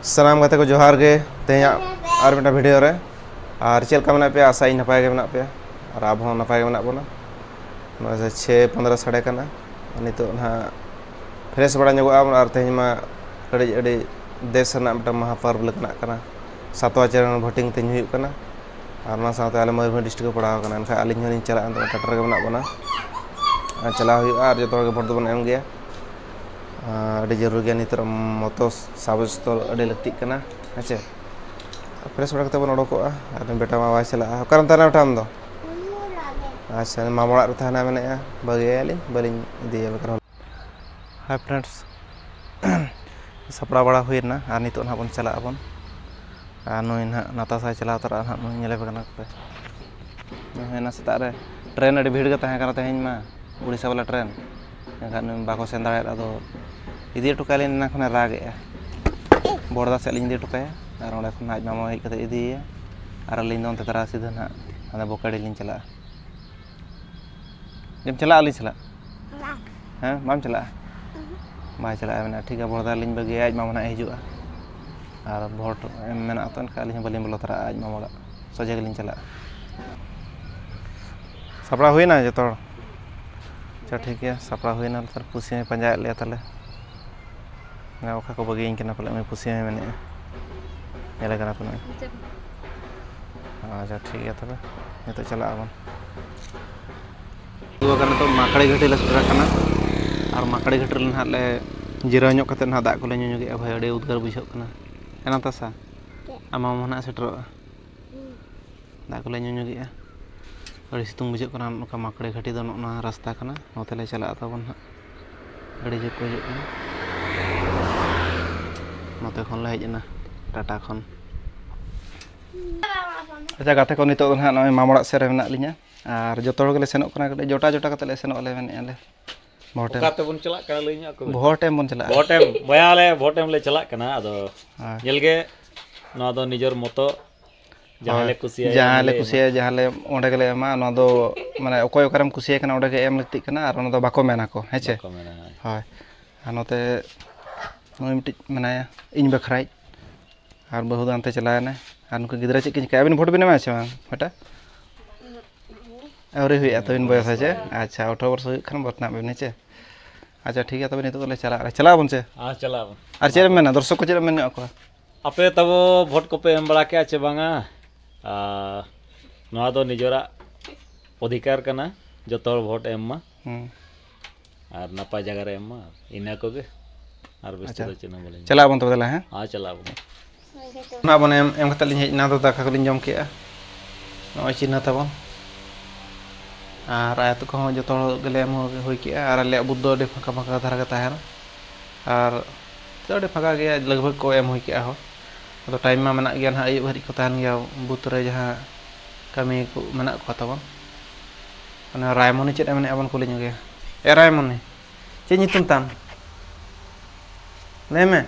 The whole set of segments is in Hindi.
सानाम गाते को जोहार गे तेया और मिटा वीडियो रे और चेल का मना पे आशा नपाय गे मना पे और आप हो नपाय गे मना बोना नोसे 6:15 साढ़े कना नितो ना फ्रेश बड़ा ᱧᱚᱜᱚᱜᱼᱟ और तेज मा अड़ी अड़ी देश ना मिटा महापर्व लकना कना सातवा चरण भोटिंग तेज हुयुग कना और ना साथे आले मयूरभंज डिस्ट्रिक्ट पड़ाव कना एनखा आलिन होनी चला अंत टाटर गे मना बोना चला हुयुगा और जतो गे भोट दोबन एम गया अड़ी जरूर गया नितर मतो साबस्थल अड़ी लक्ति कना हेचे फ्रेश बड़ा कते बन ओडोकोआ और बेटा मा वाय चला ओकारम ताना टाम दो अच्छा मामोड़ा रे थाना मेनेया बगेयालिन बलिन दिया बेकर हाय फ्रेंड्स सपड़ा बड़ा हुईना और नितो ना बन चला बन और नुई ना नातासा चला तरा ना नुई नेले बकना पे नुई सेता रे ट्रेन अड़ी भीड़ गे ताहे कना तेहेन मा उड़ीसा वाला ट्रेन एनखा नुई बाको सेन दाड़े आदो इदी टुकालिन ना खने रागे बड़दा से लिन इदी टुकाया और ओंडे खन आज मामा हेज कते इदीया और लिन दो तरा सीधा ना हाने बोकाड़ी लिन चला जब चला लिन चला हां माम चला माय चला मैंने ठीक है बड़दा लिन बगे आज मामा ना हिजुआ और भोट मेना तो एनखा लिन बलिन बोलो तरा आज मामा सोजे लिन चला सपड़ा हुईना जतो अच्छा ठीक है सपड़ा हुईना तर पुसी में पंजा ले तले ना ओखा को बगी इनके ना पले मैं पुसी में मैंने नेले कना तो अच्छा ठीक है तबे ये तो चला आवन दुआ करना तो माकड़ी घाटी ले सुरा कना और माकड़ी घाटी ले हाले जिरा ᱧᱚᱜ कते ना दाग को ले ᱧᱩ गे भाई अड़ी उद्गार बुझो कना एना तसा आमा मना सेटरो दाग को ले ᱧᱩ गे अड़ी सितुंग बुझो कना नोका माकड़ी घाटी दो ना रास्ता कना नोते ले चला तबन अड़ी जे को हिजो कना नोते खन ले हेजना टाटा खन अच्छा गाते को नितो ना नय मामोड़ा से रे मेना लिया और जतो हर गेले सेनोक कना जोटा जोटा कते ले सेनोक ले मेने आले भोटे काते बन चला कना लइया को भोटे बन चला भोटे ले चला कना आदो जेलगे नो दो निजर मतो जहाले कुसिया जहाले ओंडे गेले मा नो दो माने ओकोय ओकरम कुसिया कना ओंडे गे एम लक्ति कना और नो दो बाको मेना को हेचे हाय नोते नोय मिटि मनाया इन बखराई और बहु दानते चलाने और उनको गिदरा चिक चिका अबिन भोट बिना माछे बेटा और हुई तो इन बयस है अच्छा 18 वर्ष हुई खन बतना बिने चे अच्छा ठीक है तब नितो ले चला बन से हां चला बन और चेर मेना दर्शक को चेर मेने को आपे तब भोट को पे एम बड़ा के आचे बांगा नोआ दो निजरा अधिकार कना जतो भोट एम मा और नपा जगह रे एम मा इना को गे और बेस्ट तो चिन्ह बोले चला बन तो देला है हां चला बन ना बन एम खतल लिन ना तो दाका को लिन जम केआ नो चिन्ह तबन और आयत को जो गले हुई के और अले बुद्धो अभी फाँका फाँका धारा तहना और अभी फाँका गया लगभग को एम हुई के हो तो टाइम में मना गया ना अयुब हरी को तहन गया बूथ रे जहाँ कमी को मना को तबन रायमनी चेद मैंने अबन को गया ए रायमनी चेद नितुम ताम ले में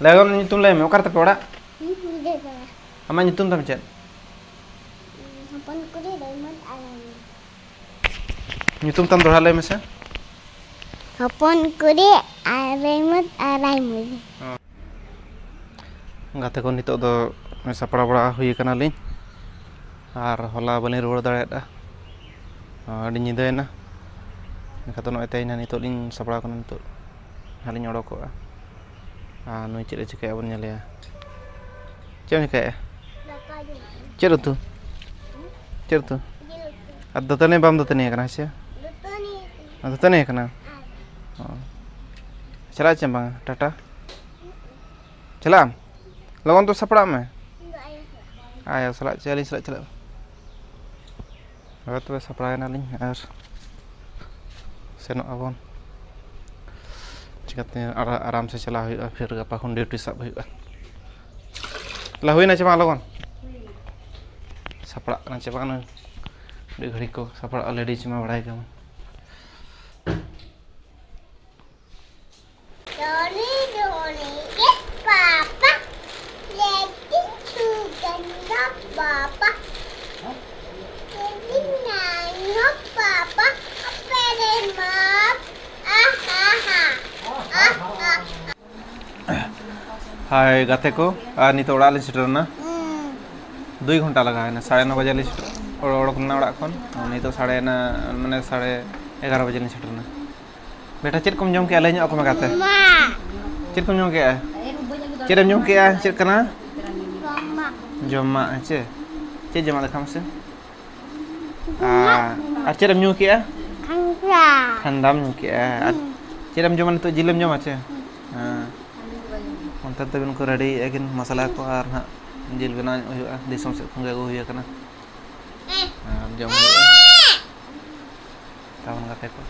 लगन नितुम ले में ओकर तपे ओड़ा अमा नितुम ताम चेद नितुम ताम दोहरा ले में से हपन कुरे आराइमत आराइमुल गाते को नितो दो सपड़ा बड़ा हुई कना लिन और होला बलिन रुवाड़ दाड़ेदा अड़ी निदेना एनखा तो नय तेना नितो लिन सपड़ा कना नितो हालिन ओडोकोआ आ नुई चेद चिकाया बन नेलेया चेम चिकाया चेद तू आ दतने बाम दतने कना से दतने कना चला चेम बांग टाटा चला लगन तो सपड़ा में आया सला चला अब तो सपड़ा ना लिन और सेनो अबन चिकाते आराम से चला हुआ फिर गपा खन ड्यूटी सब हुआ ला हुई ना चमा लगन सपड़ा ना चमा ना घड़ी को सपड़ा ऑलरेडी चमा बढ़ाई गम हाय गाते को और नित ओड़ा लिन सेटरना 2 घंटा लगा है ना 9:30 बजे लिन ओड़कना ओड़ा खन नित साढ़े माने 11:30 बजे लिन सेटरना बेटा चेक कम जम के अलग को में गाते चेक कम जम के चेक जम के चेक करना जमा चे चेक जमा देखा से चेक जम के खंडाम के चेक जमा तो जिलम जमा चे अंतर तबिन को रेडी एकिन मसाला को और ना जिल बना हुआ दिसम से खुंगे को हुआ करना जम तावन गाते को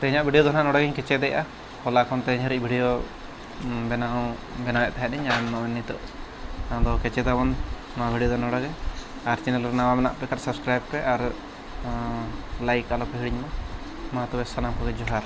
तेना वीडियो तो ना नोड़ा गिन केचे देया होला खन ते हरी वीडियो बनाए थे नित दो केचे तावन ना वीडियो नोड़ा गे और चैनल नवा मना पे कर सब्सक्राइब पे और लाइक आलो पे हिड़िन मा तबे सनाम को जोहार।